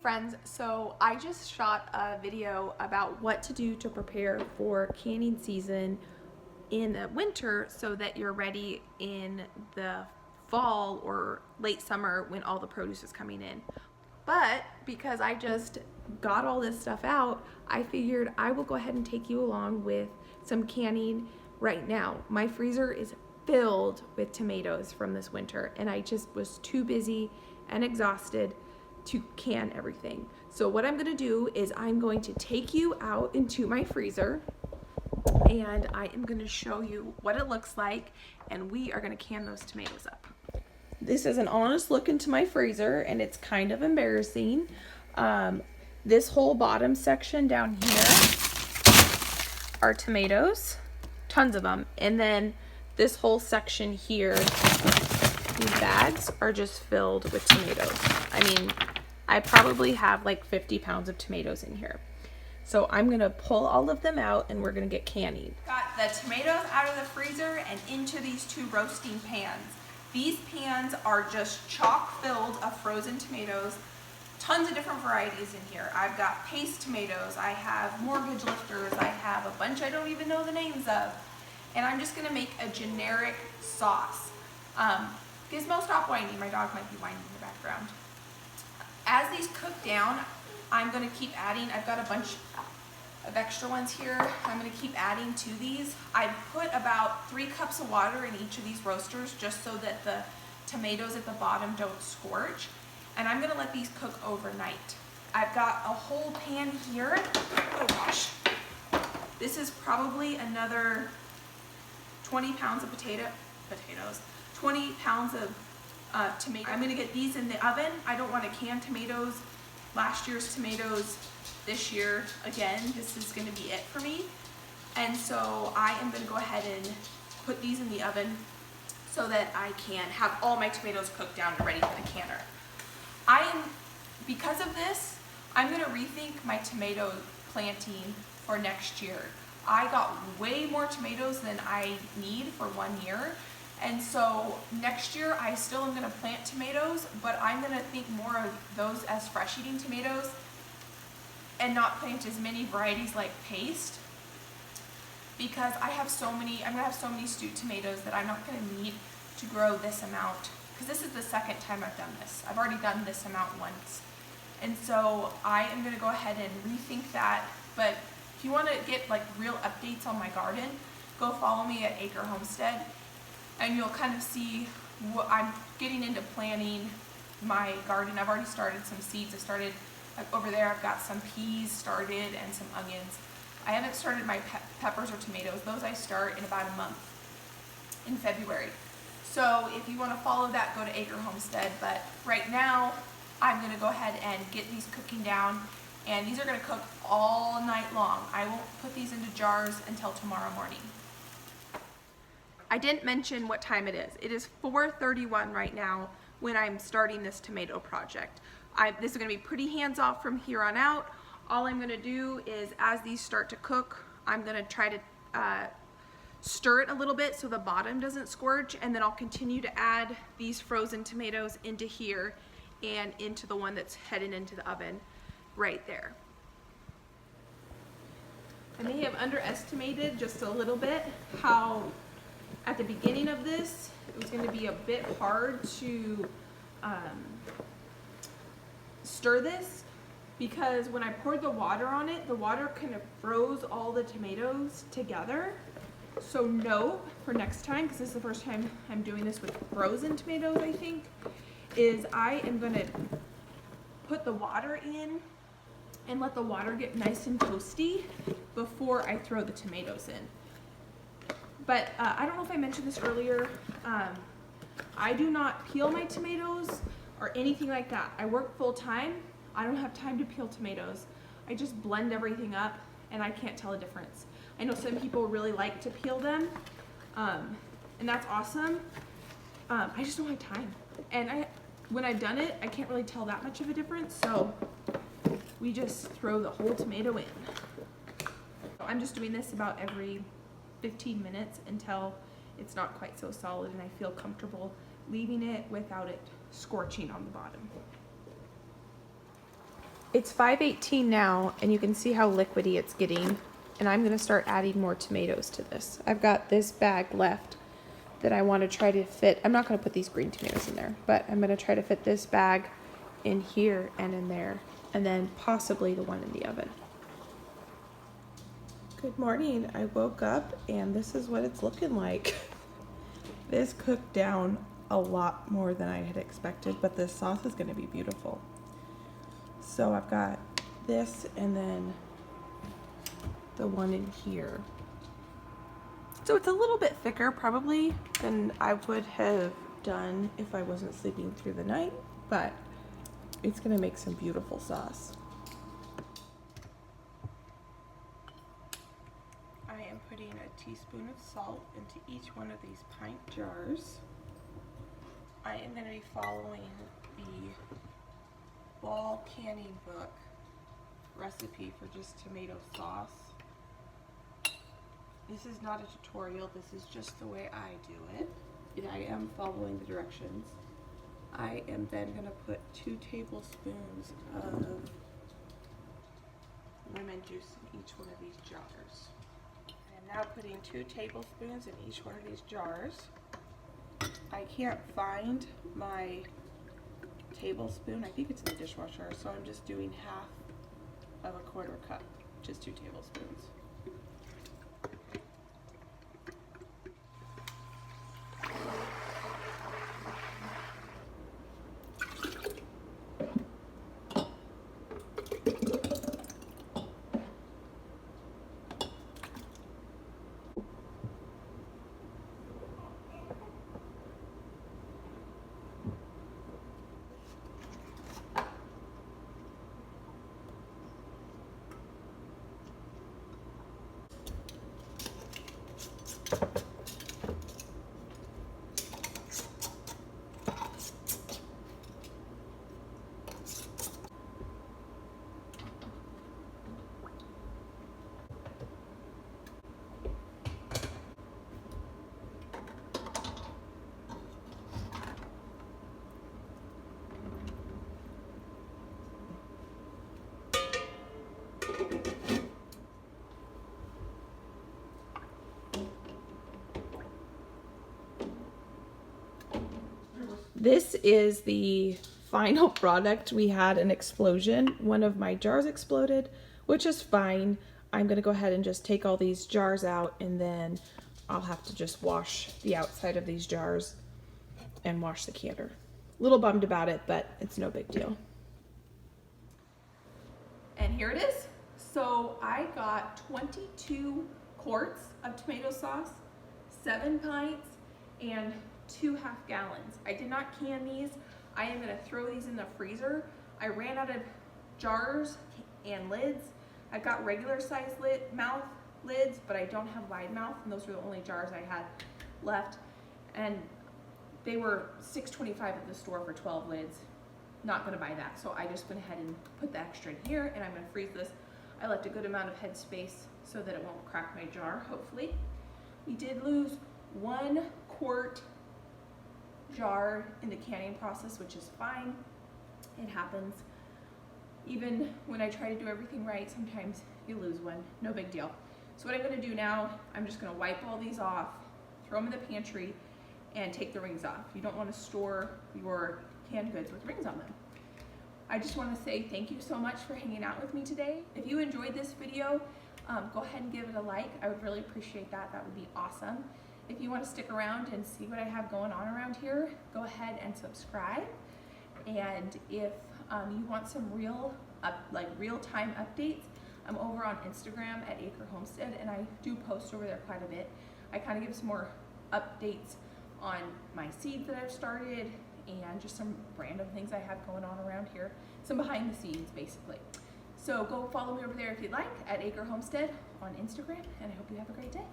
Friends, so I just shot a video about what to do to prepare for canning season in the winter so that you're ready in the fall or late summer when all the produce is coming in. But because I just got all this stuff out, I figured I will go ahead and take you along with some canning right now. My freezer is filled with tomatoes from this winter, and I just was too busy and exhausted to can everything. So what I'm gonna do is I'm going to take you out into my freezer and I am gonna show you what it looks like, and we are gonna can those tomatoes up. This is an honest look into my freezer, and it's kind of embarrassing. This whole bottom section down here are tomatoes, tons of them, and then this whole section here, these bags are just filled with tomatoes. I mean, I probably have like 50 pounds of tomatoes in here. So I'm gonna pull all of them out and we're gonna get canning. Got the tomatoes out of the freezer and into these two roasting pans. These pans are just chock filled of frozen tomatoes. Tons of different varieties in here. I've got paste tomatoes, I have mortgage lifters, I have a bunch I don't even know the names of. And I'm just gonna make a generic sauce. Gizmo, stop whining. My dog might be whining in the background. As these cook down, I'm gonna keep adding. I've got a bunch of extra ones here. I'm gonna keep adding to these. I put about 3 cups of water in each of these roasters just so that the tomatoes at the bottom don't scorch. And I'm gonna let these cook overnight. I've got a whole pan here. Oh gosh. This is probably another 20 pounds of potatoes, 20 pounds of tomato. I'm gonna get these in the oven. I don't want to can tomatoes. Last year's tomatoes, this year, again, this is gonna be it for me. And so I am gonna go ahead and put these in the oven so that I can have all my tomatoes cooked down and ready for the canner. Because of this, I'm gonna rethink my tomato planting for next year. I got way more tomatoes than I need for 1 year. And so next year I still am gonna plant tomatoes, but I'm gonna think more of those as fresh eating tomatoes and not plant as many varieties like paste, because I'm gonna have so many stewed tomatoes that I'm not gonna need to grow this amount, because this is the second time I've done this. I've already done this amount once. And so I am gonna go ahead and rethink that. But if you wanna get like real updates on my garden, go follow me at Acre Homestead. And you'll kind of see what I'm getting into planning my garden. I've already started some seeds. Over there, I've got some peas started and some onions. I haven't started my peppers or tomatoes. Those I start in about a month, in February. So if you want to follow that, go to Acre Homestead. But right now, I'm going to go ahead and get these cooking down. And these are going to cook all night long. I won't put these into jars until tomorrow morning. I didn't mention what time it is. It is 4:31 right now when I'm starting this tomato project. This is gonna be pretty hands-off from here on out. All I'm gonna do is, as these start to cook, I'm gonna try to stir it a little bit so the bottom doesn't scorch, and then I'll continue to add these frozen tomatoes into here and into the one that's headed into the oven right there. I may have underestimated just a little bit how at the beginning of this, it was going to be a bit hard to stir this, because when I poured the water on it, the water kind of froze all the tomatoes together. So note for next time, because this is the first time I'm doing this with frozen tomatoes, I think, is I am going to put the water in and let the water get nice and toasty before I throw the tomatoes in. But I don't know if I mentioned this earlier, I do not peel my tomatoes or anything like that. I work full time. I don't have time to peel tomatoes. I just blend everything up and I can't tell a difference. I know some people really like to peel them, and that's awesome. I just don't have time. And when I've done it, I can't really tell that much of a difference, so we just throw the whole tomato in. I'm just doing this about every 15 minutes until it's not quite so solid and I feel comfortable leaving it without it scorching on the bottom. It's 5:18 now, and you can see how liquidy it's getting. And I'm gonna start adding more tomatoes to this. I've got this bag left that I want to try to fit. I'm not gonna put these green tomatoes in there, but I'm gonna try to fit this bag in here and in there, and then possibly the one in the oven. Good morning. I woke up and this is what it's looking like. This cooked down a lot more than I had expected, but this sauce is gonna be beautiful. So I've got this and then the one in here. So it's a little bit thicker probably than I would have done if I wasn't sleeping through the night, but it's gonna make some beautiful sauce. I am putting a teaspoon of salt into each one of these pint jars. I am gonna be following the Ball Canning Book recipe for just tomato sauce. This is not a tutorial, this is just the way I do it. I am following the directions. I am then going to put 2 tablespoons of lemon juice in each one of these jars. I am now putting 2 tablespoons in each one of these jars. I can't find my tablespoon. I think it's in the dishwasher, so I'm just doing half of a 1/4 cup, just 2 tablespoons. This is the final product. We had an explosion. One of my jars exploded, which is fine. I'm gonna go ahead and just take all these jars out, and then I'll have to just wash the outside of these jars and wash the canner. A little bummed about it, but it's no big deal. And here it is. So I got 22 quarts of tomato sauce, 7 pints, and 2 half gallons. I did not can these. I am gonna throw these in the freezer. I ran out of jars and lids. I've got regular size mouth lids, but I don't have wide mouth, and those were the only jars I had left. And they were $6.25 at the store for 12 lids. Not gonna buy that, so I just went ahead and put the extra in here, and I'm gonna freeze this. I left a good amount of head space so that it won't crack my jar, hopefully. We did lose 1 quart jar in the canning process, which is fine. It happens. Even when I try to do everything right, sometimes you lose one. No big deal. So what I'm gonna do now, I'm just gonna wipe all these off, throw them in the pantry, and take the rings off. You don't wanna store your canned goods with rings on them. I just wanna say thank you so much for hanging out with me today. If you enjoyed this video, go ahead and give it a like. I would really appreciate that. That would be awesome. If you want to stick around and see what I have going on around here, go ahead and subscribe. And if you want some real-time updates, I'm over on Instagram at Acre Homestead, and I do post over there quite a bit. I kind of give some more updates on my seeds that I've started and just some random things I have going on around here. Some behind the scenes, basically. So go follow me over there if you'd like at Acre Homestead on Instagram, and I hope you have a great day.